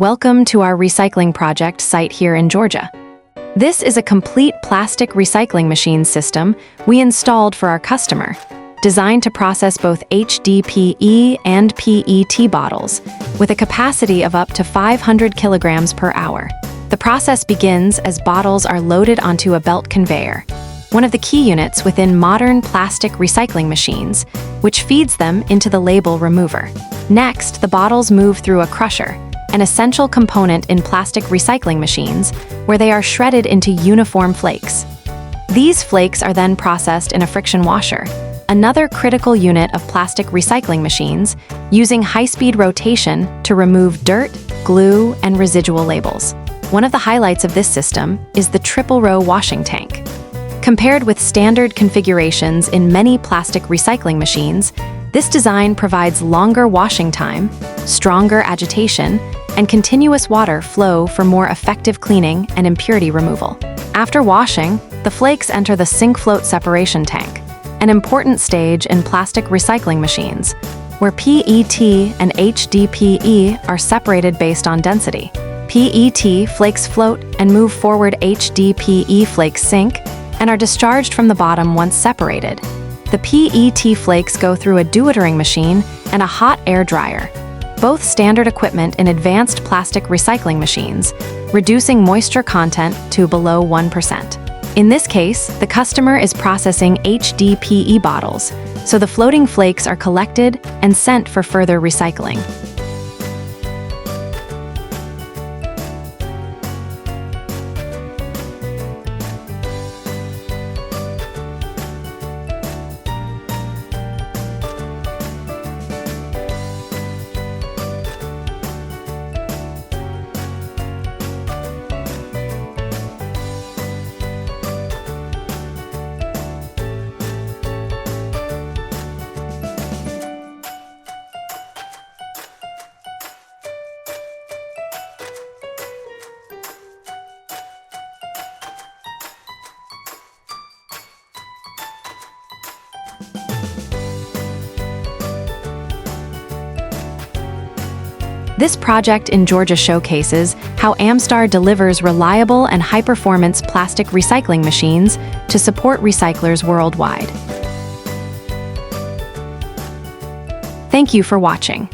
Welcome to our recycling project site here in Georgia. This is a complete plastic recycling machine system we installed for our customer, designed to process both HDPE and PET bottles with a capacity of up to 500 kilograms per hour. The process begins as bottles are loaded onto a belt conveyor, one of the key units within modern plastic recycling machines, which feeds them into the label remover. Next, the bottles move through a crusher, an essential component in plastic recycling machines, where they are shredded into uniform flakes. These flakes are then processed in a friction washer, another critical unit of plastic recycling machines, using high-speed rotation to remove dirt, glue, and residual labels. One of the highlights of this system is the triple-row washing tank. Compared with standard configurations in many plastic recycling machines, this design provides longer washing time, stronger agitation, and continuous water flow for more effective cleaning and impurity removal. After washing, the flakes enter the sink float separation tank, an important stage in plastic recycling machines, where PET and HDPE are separated based on density. PET flakes float and move forward, HDPE flakes sink and are discharged from the bottom once separated. The PET flakes go through a dewatering machine and a hot air dryer, both standard equipment in advanced plastic recycling machines, reducing moisture content to below 1%. In this case, the customer is processing HDPE bottles, so the floating flakes are collected and sent for further recycling. This project in Georgia showcases how Amstar delivers reliable and high-performance plastic recycling machines to support recyclers worldwide. Thank you for watching.